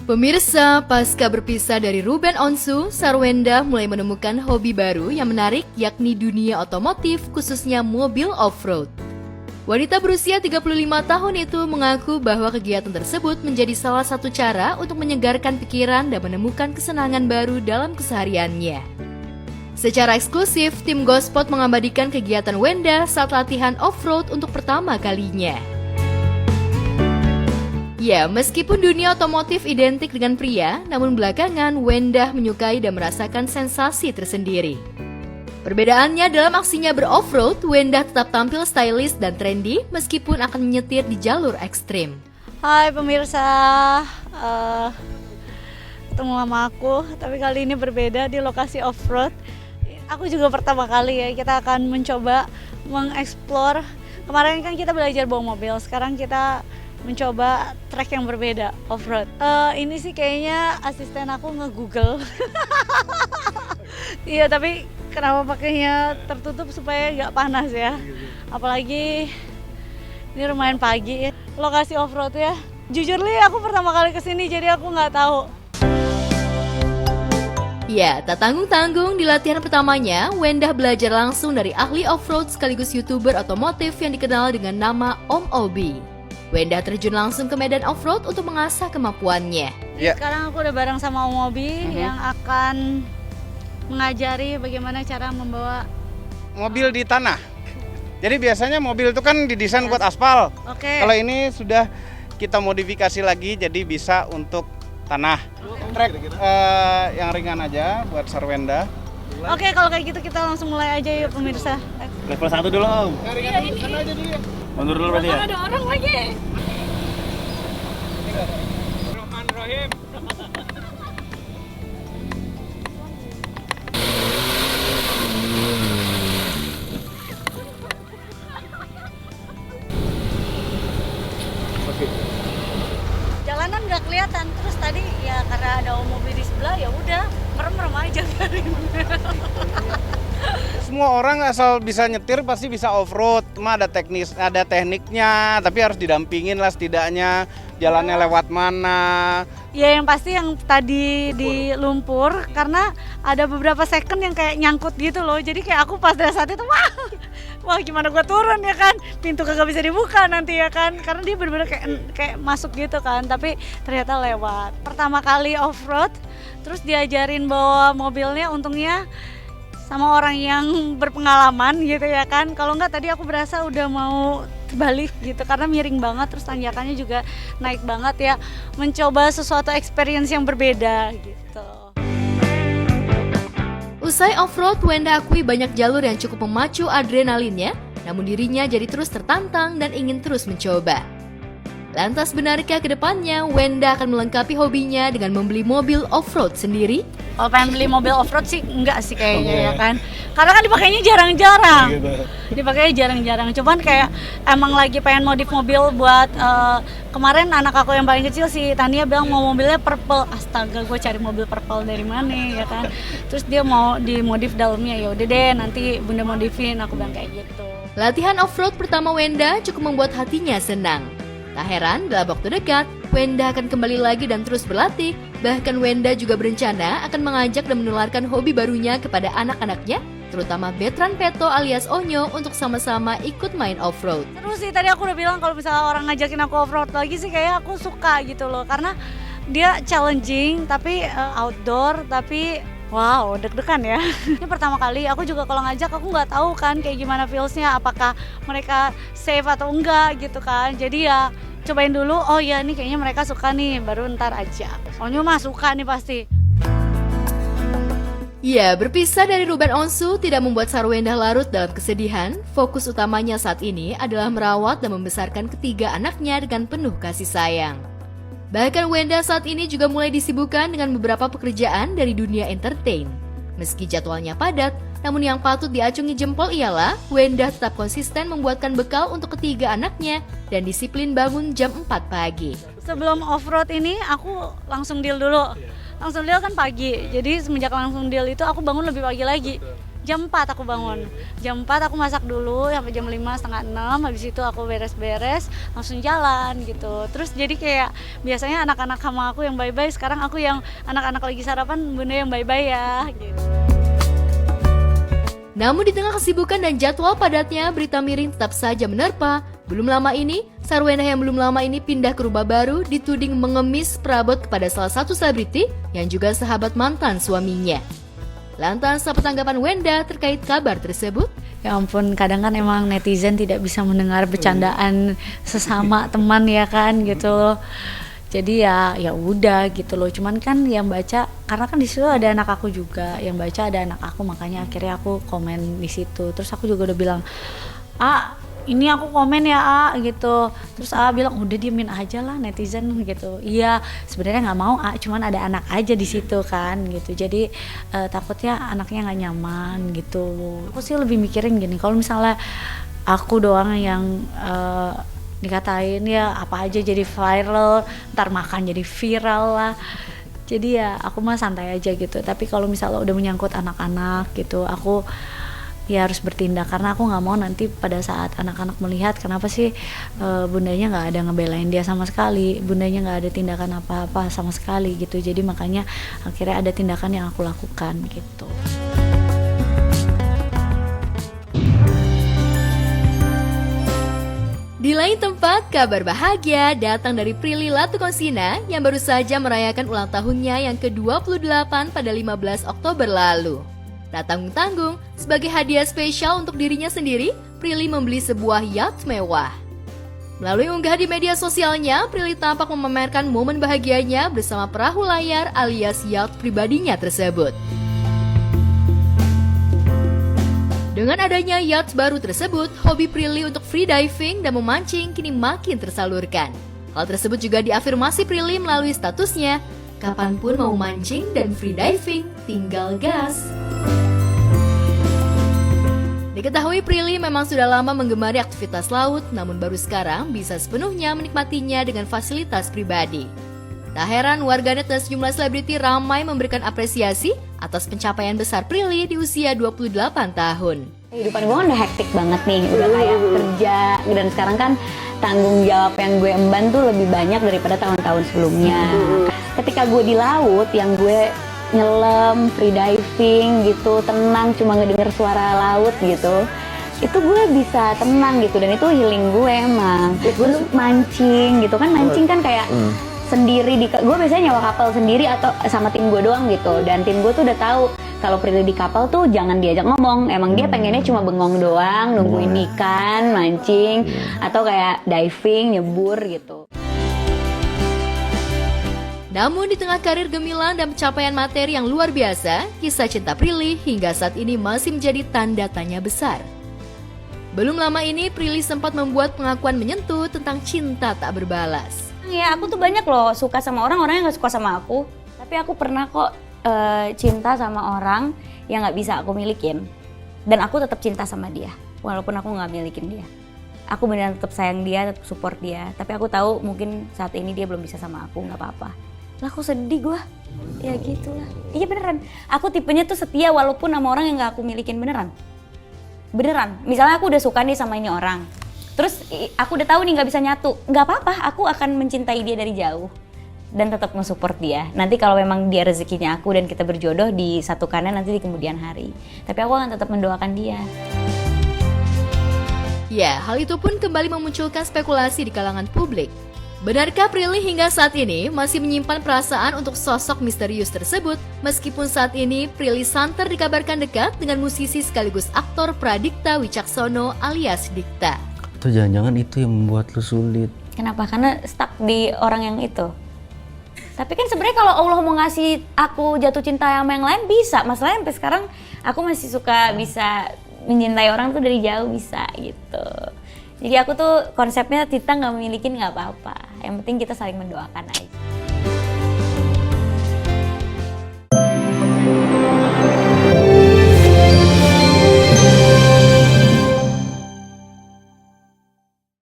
Pemirsa, pasca berpisah dari Ruben Onsu, Sarwenda mulai menemukan hobi baru yang menarik, yakni dunia otomotif, khususnya mobil off-road. Wanita berusia 35 tahun itu mengaku bahwa kegiatan tersebut menjadi salah satu cara untuk menyegarkan pikiran dan menemukan kesenangan baru dalam kesehariannya. Secara eksklusif, tim Gospot mengabadikan kegiatan Wenda saat latihan off-road untuk pertama kalinya. Ya, meskipun dunia otomotif identik dengan pria, namun belakangan Wenda menyukai dan merasakan sensasi tersendiri. Perbedaannya dalam aksinya ber-off-road, Wenda tetap tampil stylish dan trendy meskipun akan menyetir di jalur ekstrim. Hai pemirsa, ketemu sama aku, tapi kali ini berbeda di lokasi off-road. Aku juga pertama kali ya, kita akan mencoba mengeksplor. Kemarin kan kita belajar bawa mobil, sekarang kita mencoba trek yang berbeda off-road. Ini sih kayaknya asisten aku nge-google. Iya, tapi kenapa pakainya tertutup supaya nggak panas ya? Apalagi ini lumayan pagi ya. Lokasi off-road ya. Jujur Li, aku pertama kali kesini jadi aku nggak tahu. Ya, tak tanggung-tanggung di latihan pertamanya, Wenda belajar langsung dari ahli off-road sekaligus YouTuber otomotif yang dikenal dengan nama Om Obi. Wenda terjun langsung ke medan off-road untuk mengasah kemampuannya. Yeah. Sekarang aku udah bareng sama Om Obi yang akan mengajari bagaimana cara membawa mobil di tanah. Jadi biasanya mobil itu kan didesain buat aspal. Kalau ini sudah kita modifikasi lagi jadi bisa untuk tanah. Trek yang ringan aja buat Sarwenda. Oke, kalau kayak gitu kita langsung mulai aja yuk pemirsa. Level 1 dulu Om. Ringan dulu, sana aja dulu. Mundur dulu berarti ya? Ada orang lagi. Bismillahirrahmanirrahim. Jalanan nggak kelihatan, terus tadi ya karena ada mobil di sebelah ya udah merem-merem aja. Semua orang asal bisa nyetir pasti bisa off-road, cuma ada tekniknya, tapi harus didampingin lah setidaknya jalannya lewat mana. Ya yang pasti yang tadi di lumpur karena ada beberapa second yang kayak nyangkut gitu loh. Jadi kayak aku pas dari saat itu wah gimana gua turun ya kan, pintu kagak bisa dibuka nanti ya kan, karena dia bener-bener kayak masuk gitu kan, tapi ternyata lewat. Pertama kali off-road, terus diajarin bawa mobilnya untungnya sama orang yang berpengalaman gitu ya kan. Kalau enggak tadi aku berasa udah mau balik gitu karena miring banget, terus tanjakannya juga naik banget ya. Mencoba sesuatu experience yang berbeda gitu. Usai off-road, Wenda akui banyak jalur yang cukup memacu adrenalinnya, namun dirinya jadi terus tertantang dan ingin terus mencoba. Lantas benarkah ke depannya Wenda akan melengkapi hobinya dengan membeli mobil off-road sendiri? Kalau pengen beli mobil off-road sih enggak sih kayaknya ya kan. Karena kan dipakainya jarang-jarang. Dipakainya jarang-jarang. Cuman kayak emang lagi pengen modif mobil buat kemarin anak aku yang paling kecil si Tania bilang mau mobilnya purple. Astaga, gue cari mobil purple dari mana ya kan. Terus dia mau dimodif dalamnya, ya udah deh nanti Bunda modifin, aku bilang kayak gitu. Latihan off-road pertama Wenda cukup membuat hatinya senang. Tak heran, dalam waktu dekat, Wenda akan kembali lagi dan terus berlatih. Bahkan Wenda juga berencana akan mengajak dan menularkan hobi barunya kepada anak-anaknya, terutama Betran Peto alias Onyo untuk sama-sama ikut main off-road. Terus sih tadi aku udah bilang kalau misalnya orang ngajakin aku off-road lagi sih kayak aku suka gitu loh. Karena dia challenging tapi outdoor tapi wow, deg-degan ya. Ini pertama kali, aku juga kalau ngajak aku nggak tahu kan kayak gimana feelsnya, apakah mereka safe atau enggak gitu kan. Jadi ya cobain dulu, oh ya nih kayaknya mereka suka nih, baru ntar aja. Onyo mah suka nih pasti. Ya, berpisah dari Ruben Onsu tidak membuat Sarwenda larut dalam kesedihan. Fokus utamanya saat ini adalah merawat dan membesarkan ketiga anaknya dengan penuh kasih sayang. Bahkan Wenda saat ini juga mulai disibukkan dengan beberapa pekerjaan dari dunia entertain. Meski jadwalnya padat, namun yang patut diacungi jempol ialah Wenda tetap konsisten membuatkan bekal untuk ketiga anaknya dan disiplin bangun jam 4 pagi. Sebelum off-road ini aku langsung deal dulu. Langsung deal kan pagi, jadi semenjak langsung deal itu aku bangun lebih pagi lagi. jam 4 aku bangun. Jam 4 aku masak dulu sampai jam 5, setengah 6. Habis itu aku beres-beres, langsung jalan gitu. Terus jadi kayak biasanya anak-anak sama aku yang bye-bye, sekarang aku yang anak-anak lagi sarapan, bunda yang bye-bye ya gitu. Namun di tengah kesibukan dan jadwal padatnya, berita miring tetap saja menerpa. Belum lama ini, Sarwenda yang belum lama ini pindah ke rumah baru dituding mengemis perabot kepada salah satu selebriti yang juga sahabat mantan suaminya. Lantas apa tanggapan Wenda terkait kabar tersebut? Ya ampun, kadang kan emang netizen tidak bisa mendengar bercandaan sesama teman ya kan gitu. Jadi ya udah gitu loh. Cuman kan yang baca, karena kan di situ ada anak aku juga, yang baca ada anak aku, makanya akhirnya aku komen di situ. Terus aku juga udah bilang, ini aku komen ya gitu. Terus bilang udah diemin aja lah netizen gitu. Iya sebenarnya nggak mau cuman ada anak aja di situ kan gitu. Jadi takutnya anaknya nggak nyaman gitu. Aku sih lebih mikirin gini, kalau misalnya aku doang yang dikatain ya apa aja jadi viral, ntar makan jadi viral lah. Jadi ya aku mah santai aja gitu. Tapi kalau misalnya udah menyangkut anak-anak gitu, aku ya harus bertindak, karena aku nggak mau nanti pada saat anak-anak melihat kenapa sih bundanya nggak ada ngebelain dia sama sekali, bundanya nggak ada tindakan apa-apa sama sekali gitu. Jadi makanya akhirnya ada tindakan yang aku lakukan gitu. Di lain tempat, kabar bahagia datang dari Prilly Latukonsina yang baru saja merayakan ulang tahunnya yang ke-28 pada 15 Oktober lalu. Tak tanggung-tanggung, sebagai hadiah spesial untuk dirinya sendiri, Prilly membeli sebuah yacht mewah. Melalui unggah di media sosialnya, Prilly tampak memamerkan momen bahagianya bersama perahu layar alias yacht pribadinya tersebut. Dengan adanya yacht baru tersebut, hobi Prilly untuk freediving dan memancing kini makin tersalurkan. Hal tersebut juga diafirmasi Prilly melalui statusnya, kapanpun mau mancing dan freediving, tinggal gas. Diketahui Prilly memang sudah lama menggemari aktivitas laut, namun baru sekarang bisa sepenuhnya menikmatinya dengan fasilitas pribadi. Tak heran warganet dan sejumlah selebriti ramai memberikan apresiasi atas pencapaian besar Prilly di usia 28 tahun. Kehidupan gue kan udah hektik banget nih, udah kayak kerja, dan sekarang kan tanggung jawab yang gue emban tuh lebih banyak daripada tahun-tahun sebelumnya. Ketika gue di laut, yang gue nyelam, freediving gitu, tenang cuma ngedenger suara laut gitu, itu gue bisa tenang gitu, dan itu healing gue emang. Gue mancing gitu kan, mancing kan kayak sendiri, gue biasanya nyewa kapal sendiri atau sama tim gue doang gitu, dan tim gue tuh udah tahu kalau Prilly di kapal tuh jangan diajak ngomong, emang dia pengennya cuma bengong doang, nungguin ikan, mancing, atau kayak diving, nyebur gitu. Namun di tengah karir gemilang dan pencapaian materi yang luar biasa, kisah cinta Prilly hingga saat ini masih menjadi tanda tanya besar. Belum lama ini Prilly sempat membuat pengakuan menyentuh tentang cinta tak berbalas. Ya aku tuh banyak loh suka sama orang yang gak suka sama aku, tapi aku pernah kok cinta sama orang yang gak bisa aku milikin, dan aku tetap cinta sama dia walaupun aku gak milikin dia. Aku beneran tetap sayang dia, tetap support dia, tapi aku tahu mungkin saat ini dia belum bisa sama aku, gak apa-apa. Lah aku sedih gue, ya gitulah. Iya beneran, aku tipenya tuh setia walaupun sama orang yang gak aku milikin, beneran. Misalnya aku udah suka nih sama ini orang, terus aku udah tahu nih nggak bisa nyatu, nggak apa-apa, aku akan mencintai dia dari jauh dan tetap nge-support dia. Nanti kalau memang dia rezekinya aku dan kita berjodoh, disatukannya nanti di kemudian hari. Tapi aku akan tetap mendoakan dia. Ya, hal itu pun kembali memunculkan spekulasi di kalangan publik. Benarkah Prilly hingga saat ini masih menyimpan perasaan untuk sosok misterius tersebut, meskipun saat ini Prilly santer dikabarkan dekat dengan musisi sekaligus aktor Pradikta Wicaksono alias Dikta. Atau jangan-jangan itu yang membuat lu sulit? Kenapa? Karena stuck di orang yang itu. Tapi kan sebenarnya kalau Allah mau ngasih aku jatuh cinta sama yang lain bisa. Masalahnya sampai sekarang aku masih suka bisa mencintai orang tuh dari jauh, bisa gitu. Jadi aku tuh konsepnya kita nggak memiliki nggak apa-apa. Yang penting kita saling mendoakan aja.